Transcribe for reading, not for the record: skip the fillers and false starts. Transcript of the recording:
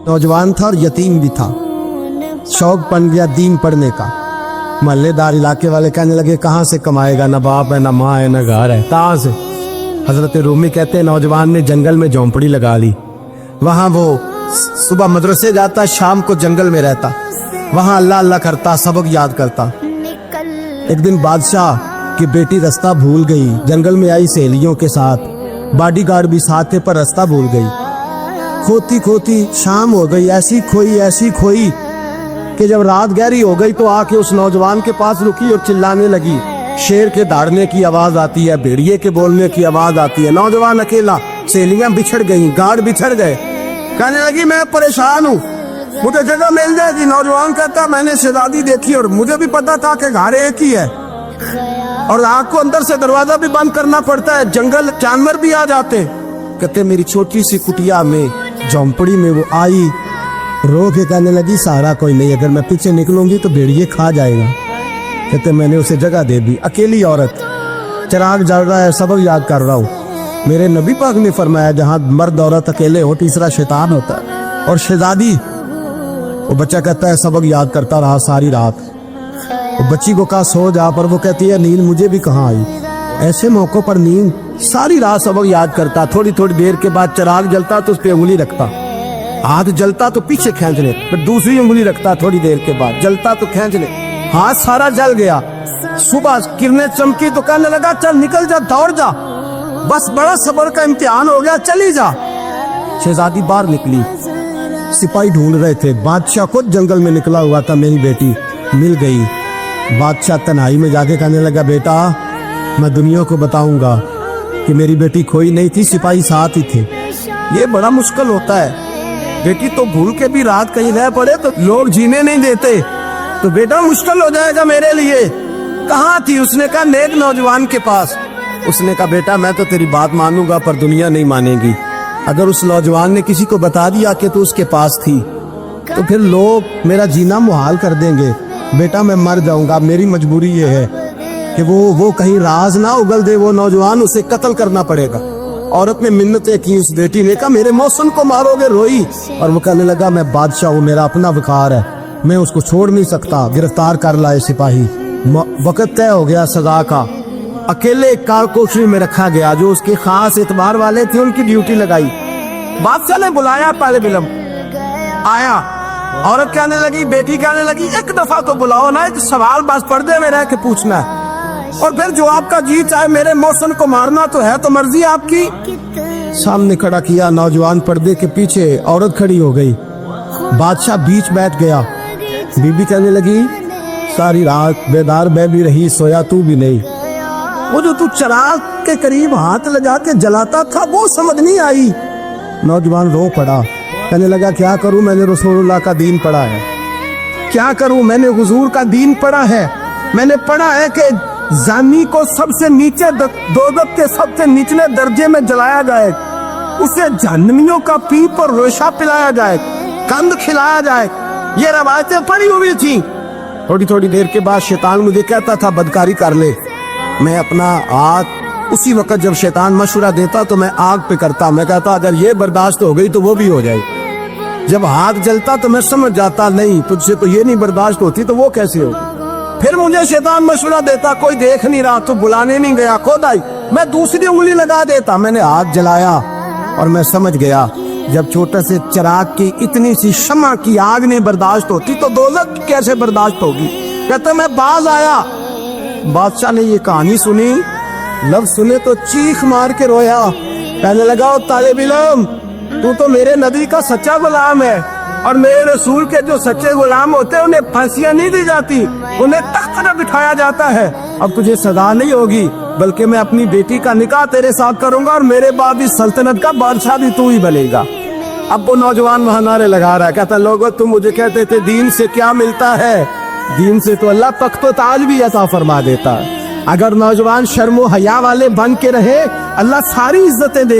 नौजवान था और यतीम भी था। शौक बन गया दीन पढ़ने का। महल्लेदार इलाके वाले कहने लगे कहाँ से कमाएगा, ना बाप है, ना माँ है, ना घर है, कहाँ से। हजरत रूमी कहते हैं नौजवान ने जंगल में झोंपड़ी लगा ली। वहाँ वो सुबह मदरसे जाता, शाम को जंगल में रहता, वहाँ अल्लाह अल्लाह करता, सबक याद करता। एक दिन बादशाह की बेटी रास्ता भूल गई, जंगल में आई सहेलियों के साथ, बॉडीगार्ड भी साथ थे पर रास्ता भूल गई। खोती खोती शाम हो गई, ऐसी खोई कि जब रात गहरी हो गई तो आके उस नौजवान के पास रुकी और चिल्लाने लगी। शेर के दहाड़ने की आवाज आती है, भेड़िए के बोलने की आवाज आती है। नौजवान अकेला, सहेलियां बिछड़ गई, गार्ड बिछड़ गए। कहने लगी मैं परेशान हूँ, मुझे जगह मिल जाएगी। नौजवान कहता मैंने शहजादी देखी और मुझे भी पता था कि घर एक ही है और आग को अंदर से दरवाजा भी बंद करना पड़ता है, जंगल जानवर भी आ जाते। कहते मेरी छोटी सी कुटिया में, झोंपड़ी में वो आई, रो के कहने लगी सहारा कोई नहीं, अगर मैं पीछे निकलूंगी तो भेड़िए खा जाएगा। कहते मैंने उसे जगह दे दी। अकेली औरत, चिराग जल रहा है, सबक याद कर रहा हूँ। मेरे नबी पाक ने फरमाया जहाँ मर्द औरत अकेले हो तीसरा शैतान होता है। और शहजादी, वो बच्चा कहता है सबक याद करता रहा सारी रात। वो बच्ची को कहा सो जा, पर वो कहती है नींद मुझे भी कहाँ आई। ऐसे मौकों पर नींद, सारी रात सबक याद करता। थोड़ी थोड़ी देर के बाद चिराग जलता तो उस पर उंगली रखता, हाथ जलता तो पीछे खींच ले, फिर दूसरी उंगली रखता। थोड़ी देर के बाद जलता तो खींच ले, हाथ सारा जल गया। सुबह किरणें चमकी तो कहने लगा चल निकल जा, दौड़ जा, बस बड़ा सब्र का इम्तिहान हो गया, चली जा। शहजादी बाहर निकली, सिपाही ढूंढ रहे थे। बादशाह खुद जंगल में निकला हुआ था, मेरी बेटी मिल गई। बादशाह तन्हाई में जाके कहने लगा बेटा मैं दुनिया को बताऊंगा कि मेरी बेटी खोई नहीं थी, सिपाही साथ ही थे। ये बड़ा मुश्किल होता है, बेटी तो भूल के भी रात कहीं रह पड़े तो लोग जीने नहीं देते, तो बेटा मुश्किल हो जाएगा मेरे लिए। कहाँ थी? उसने कहा नेक नौजवान के पास। उसने कहा बेटा मैं तो तेरी बात मानूंगा पर दुनिया नहीं मानेगी। अगर उस नौजवान ने किसी को बता दिया कि तू उसके पास थी तो फिर लोग मेरा जीना मुहाल कर देंगे। बेटा मैं मर जाऊंगा, मेरी मजबूरी ये है कि वो कहीं राज ना उगल दे वो नौजवान, उसे कत्ल करना पड़ेगा। औरत ने मिन्नतें की, उस बेटी ने कहा मेरे मौसम को मारोगे, रोई। और वो कहने लगा मैं बादशाह हूँ, मेरा अपना वकार है, मैं उसको छोड़ नहीं सकता। गिरफ्तार कर लाए सिपाही। वक्त तय हो गया सजा का। अकेले कार कोठरी में रखा गया, जो उसके खास एतबार वाले थे उनकी ड्यूटी लगाई। बादशाह ने बुलाया, पहले बिलम आया। औरत कहने लगी, बेटी कहने लगी एक दफा तो बुलाओ ना, एक सवाल बस पर्दे में रह के पूछना है और फिर जो आपका जी चाहे। मेरे मौसम को मारना तो है, तो मर्जी आपकी। सामने खड़ा किया, नौजवान पर्दे के पीछे, औरत खड़ी हो गई। बादशाह बीच बैठ गया। बीबी कहने लगी सारी रात बेदार मैं भी रही, सोया तू भी नहीं। वो जो तू चिराग के करीब हाथ लगा के जलाता था वो समझ नहीं आई। नौजवान रो पड़ा, कहने लगा क्या करूं, मैंने रसूलुल्लाह का दीन पढ़ा है, क्या करूं, मैंने हुजूर का दीन पढ़ा है। मैंने पढ़ा है कि जानी को सबसे नीचे दोज़ख के सबसे निचले दर्जे में जलाया जाए, उसे जहन्नमियों का पीप और रेशा पिलाया जाए, कंद खिलाया जाए। ये रवायतें पड़ी हुई थी। थोड़ी थोड़ी देर के बाद शैतान मुझे कहता था बदकारी कर ले। मैं अपना आग, उसी वक्त जब शैतान मशवरा देता तो मैं आग पे करता। मैं कहता अगर ये बर्दाश्त हो गई तो वो भी हो जाए। जब हाथ जलता तो मैं समझ जाता नहीं तुझसे तो ये नहीं बर्दाश्त होती तो वो कैसे होगी। फिर मुझे शैतान मशवरा देता कोई देख नहीं रहा तो बुलाने नहीं गया, खुद आई, मैं दूसरी उंगली लगा देता। मैंने हाथ जलाया और मैं समझ गया जब छोटे से चिराग की इतनी सी शमा की आग नहीं बर्दाश्त होती तो दोज़ख कैसे बर्दाश्त होगी। कहता मैं बाज आया। बादशाह ने ये कहानी सुनी, लफ्ज सुने तो चीख मार के रोया। कहने लगा तालिब इल्म तू तो मेरे नबी का सच्चा गुलाम है और मेरे रसूल के जो सच्चे गुलाम होते हैं उन्हें फांसियां नहीं दी जाती, उन्हें तख्त पर बिठाया जाता है। अब तुझे सजा नहीं होगी बल्कि मैं अपनी बेटी का निकाह तेरे साथ करूंगा और मेरे बाद इस सल्तनत का बादशाह भी तू ही बनेगा। अब वो नौजवान वहां नारे लगा रहा है, कहता लोगों तुम मुझे कहते थे दीन से क्या मिलता है, दीन से तो अल्लाह तख्त व ताज भी अता फरमा देता है। अगर नौजवान शर्मो हया वाले बन के रहे अल्लाह सारी इज्जतें दे।